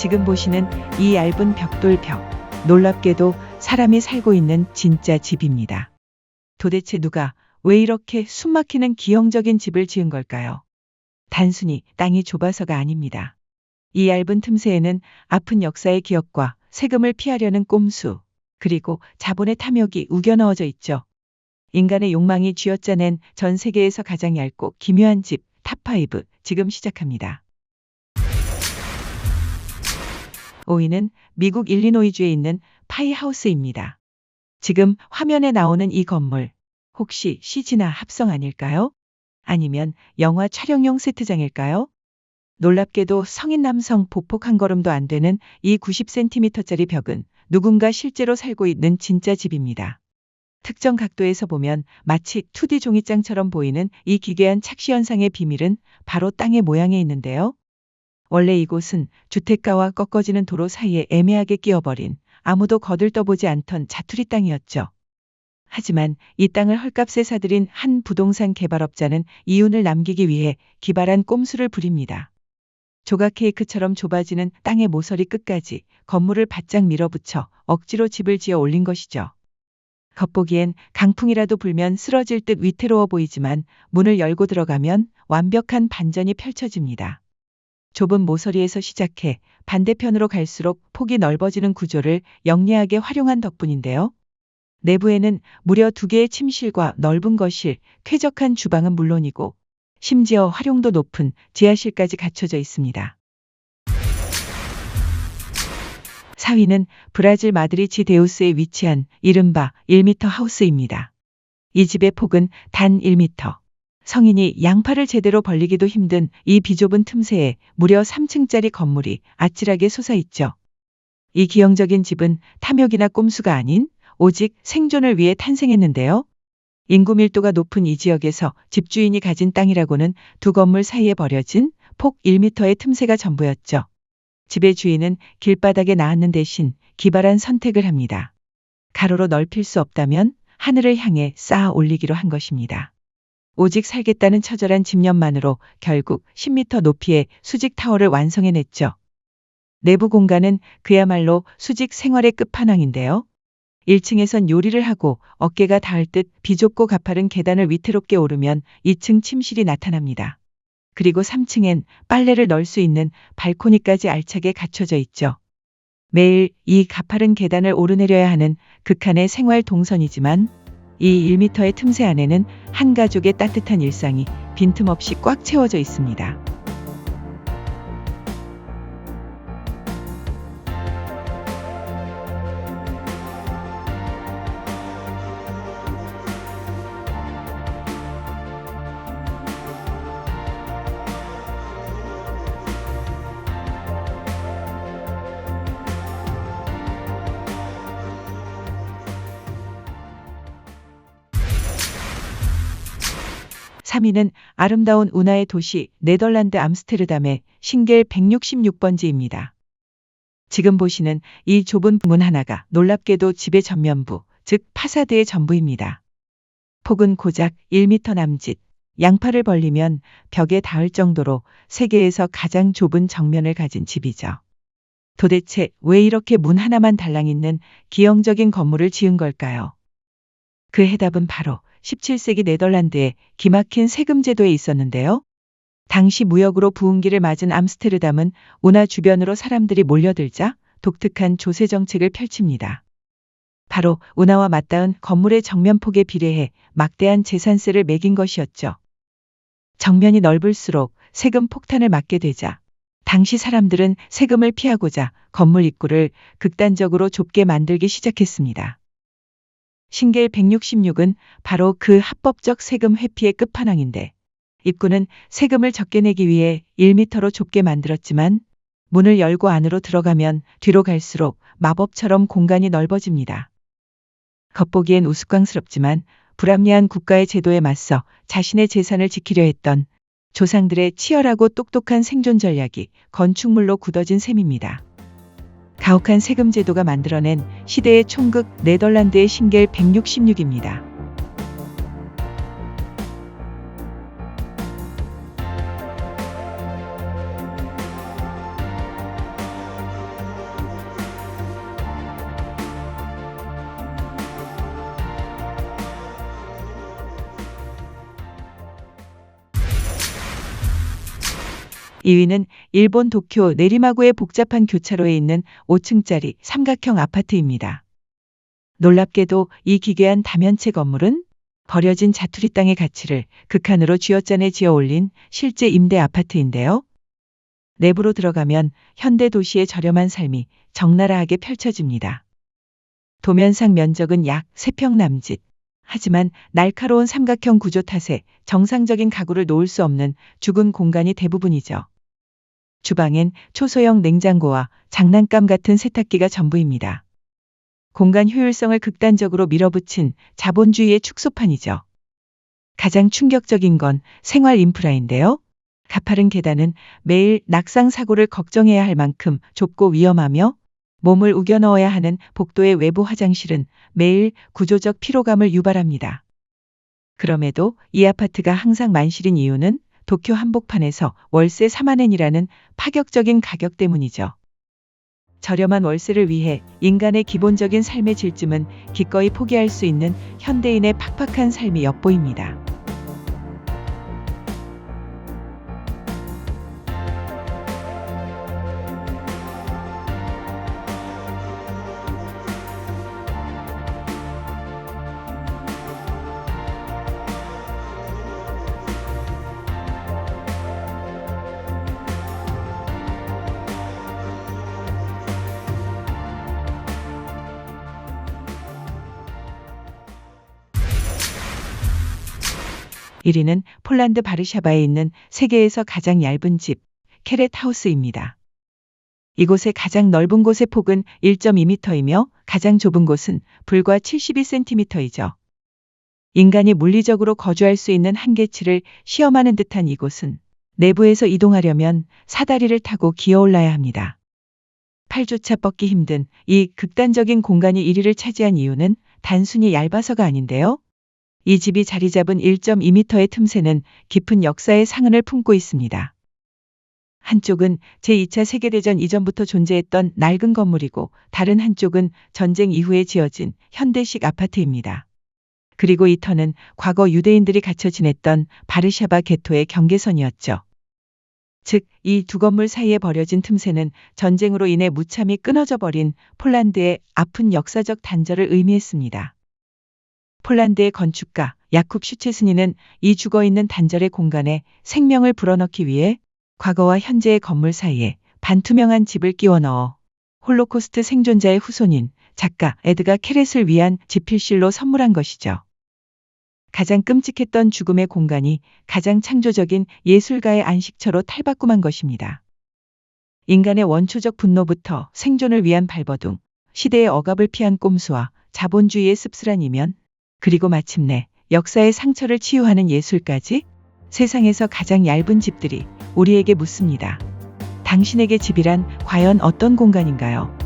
지금 보시는 이 얇은 벽돌벽, 놀랍게도 사람이 살고 있는 진짜 집입니다. 도대체 누가 왜 이렇게 숨막히는 기형적인 집을 지은 걸까요? 단순히 땅이 좁아서가 아닙니다. 이 얇은 틈새에는 아픈 역사의 기억과 세금을 피하려는 꼼수, 그리고 자본의 탐욕이 우겨 넣어져 있죠. 인간의 욕망이 쥐어짜낸 전 세계에서 가장 얇고 기묘한 집, 탑5 지금 시작합니다. 5위는 미국 일리노이주에 있는 파이하우스입니다. 지금 화면에 나오는 이 건물, 혹시 CG나 합성 아닐까요? 아니면 영화 촬영용 세트장일까요? 놀랍게도 성인 남성 보폭 한 걸음도 안 되는 이 90cm짜리 벽은 누군가 실제로 살고 있는 진짜 집입니다. 특정 각도에서 보면 마치 2D 종이장처럼 보이는 이 기괴한 착시 현상의 비밀은 바로 땅의 모양에 있는데요. 원래 이곳은 주택가와 꺾어지는 도로 사이에 애매하게 끼어버린 아무도 거들떠보지 않던 자투리 땅이었죠. 하지만 이 땅을 헐값에 사들인 한 부동산 개발업자는 이윤을 남기기 위해 기발한 꼼수를 부립니다. 조각 케이크처럼 좁아지는 땅의 모서리 끝까지 건물을 바짝 밀어붙여 억지로 집을 지어 올린 것이죠. 겉보기엔 강풍이라도 불면 쓰러질 듯 위태로워 보이지만 문을 열고 들어가면 완벽한 반전이 펼쳐집니다. 좁은 모서리에서 시작해 반대편으로 갈수록 폭이 넓어지는 구조를 영리하게 활용한 덕분인데요. 내부에는 무려 2개의 침실과 넓은 거실, 쾌적한 주방은 물론이고 심지어 활용도 높은 지하실까지 갖춰져 있습니다. 4위는 브라질 마드리치 데우스에 위치한 이른바 1m 하우스입니다. 이 집의 폭은 단 1m. 성인이 양팔을 제대로 벌리기도 힘든 이 비좁은 틈새에 무려 3층짜리 건물이 아찔하게 솟아있죠. 이 기형적인 집은 탐욕이나 꼼수가 아닌 오직 생존을 위해 탄생했는데요. 인구 밀도가 높은 이 지역에서 집주인이 가진 땅이라고는 두 건물 사이에 버려진 폭 1m의 틈새가 전부였죠. 집의 주인은 길바닥에 낳았는 대신 기발한 선택을 합니다. 가로로 넓힐 수 없다면 하늘을 향해 쌓아 올리기로 한 것입니다. 오직 살겠다는 처절한 집념만으로 결국 10m 높이의 수직 타워를 완성해냈죠. 내부 공간은 그야말로 수직 생활의 끝판왕인데요. 1층에선 요리를 하고 어깨가 닿을 듯 비좁고 가파른 계단을 위태롭게 오르면 2층 침실이 나타납니다. 그리고 3층엔 빨래를 넣을 수 있는 발코니까지 알차게 갖춰져 있죠. 매일 이 가파른 계단을 오르내려야 하는 극한의 생활 동선이지만 이 1m의 틈새 안에는 한 가족의 따뜻한 일상이 빈틈없이 꽉 채워져 있습니다. (3위는) 아름다운 운하의 도시 네덜란드 암스테르담의 싱겔 166번지입니다. 지금 보시는 이 좁은 문 하나가 놀랍게도 집의 전면부, 즉 파사드의 전부입니다. 폭은 고작 1m 남짓, 양팔을 벌리면 벽에 닿을 정도로 세계에서 가장 좁은 정면을 가진 집이죠. 도대체 왜 이렇게 문 하나만 달랑 있는 기형적인 건물을 지은 걸까요? 그 해답은 바로 17세기 네덜란드의 기막힌 세금 제도에 있었는데요. 당시 무역으로 부흥기를 맞은 암스테르담은 운하 주변으로 사람들이 몰려들자 독특한 조세 정책을 펼칩니다. 바로 운하와 맞닿은 건물의 정면폭에 비례해 막대한 재산세를 매긴 것이었죠. 정면이 넓을수록 세금 폭탄을 맞게 되자 당시 사람들은 세금을 피하고자 건물 입구를 극단적으로 좁게 만들기 시작했습니다. 싱겔 166은 바로 그 합법적 세금 회피의 끝판왕인데 입구는 세금을 적게 내기 위해 1m로 좁게 만들었지만 문을 열고 안으로 들어가면 뒤로 갈수록 마법처럼 공간이 넓어집니다. 겉보기엔 우스꽝스럽지만 불합리한 국가의 제도에 맞서 자신의 재산을 지키려 했던 조상들의 치열하고 똑똑한 생존 전략이 건축물로 굳어진 셈입니다. 가혹한 세금 제도가 만들어낸 시대의 총극 네덜란드의 싱겔 166입니다. 2위는 일본 도쿄 내리마구의 복잡한 교차로에 있는 5층짜리 삼각형 아파트입니다. 놀랍게도 이 기괴한 다면체 건물은 버려진 자투리 땅의 가치를 극한으로 쥐어짜내 지어 올린 실제 임대 아파트인데요. 내부로 들어가면 현대 도시의 저렴한 삶이 적나라하게 펼쳐집니다. 도면상 면적은 약 3평 남짓. 하지만 날카로운 삼각형 구조 탓에 정상적인 가구를 놓을 수 없는 죽은 공간이 대부분이죠. 주방엔 초소형 냉장고와 장난감 같은 세탁기가 전부입니다. 공간 효율성을 극단적으로 밀어붙인 자본주의의 축소판이죠. 가장 충격적인 건 생활 인프라인데요. 가파른 계단은 매일 낙상 사고를 걱정해야 할 만큼 좁고 위험하며 몸을 우겨 넣어야 하는 복도의 외부 화장실은 매일 구조적 피로감을 유발합니다. 그럼에도 이 아파트가 항상 만실인 이유는 도쿄 한복판에서 월세 4만엔이라는 파격적인 가격 때문이죠. 저렴한 월세를 위해 인간의 기본적인 삶의 질쯤은 기꺼이 포기할 수 있는 현대인의 팍팍한 삶이 엿보입니다. 일 위는 폴란드 바르샤바에 있는 세계에서 가장 얇은 집, 케렛하우스입니다. 이곳의 가장 넓은 곳의 폭은 1.2m이며 가장 좁은 곳은 불과 72cm이죠. 인간이 물리적으로 거주할 수 있는 한계치를 시험하는 듯한 이곳은 내부에서 이동하려면 사다리를 타고 기어올라야 합니다. 팔조차 뻗기 힘든 이 극단적인 공간이 1위를 차지한 이유는 단순히 얇아서가 아닌데요. 이 집이 자리 잡은 1.2m의 틈새는 깊은 역사의 상흔을 품고 있습니다. 한쪽은 제2차 세계대전 이전부터 존재했던 낡은 건물이고 다른 한쪽은 전쟁 이후에 지어진 현대식 아파트입니다. 그리고 이 터는 과거 유대인들이 갇혀 지냈던 바르샤바 게토의 경계선이었죠. 즉, 이 두 건물 사이에 버려진 틈새는 전쟁으로 인해 무참히 끊어져 버린 폴란드의 아픈 역사적 단절을 의미했습니다. 폴란드의 건축가 야쿱 슈체스니는 이 죽어있는 단절의 공간에 생명을 불어넣기 위해 과거와 현재의 건물 사이에 반투명한 집을 끼워 넣어 홀로코스트 생존자의 후손인 작가 에드가 케렛을 위한 집필실로 선물한 것이죠. 가장 끔찍했던 죽음의 공간이 가장 창조적인 예술가의 안식처로 탈바꿈한 것입니다. 인간의 원초적 분노부터 생존을 위한 발버둥, 시대의 억압을 피한 꼼수와 자본주의의 씁쓸한 이면, 그리고 마침내 역사의 상처를 치유하는 예술까지 세상에서 가장 얇은 집들이 우리에게 묻습니다. 당신에게 집이란 과연 어떤 공간인가요?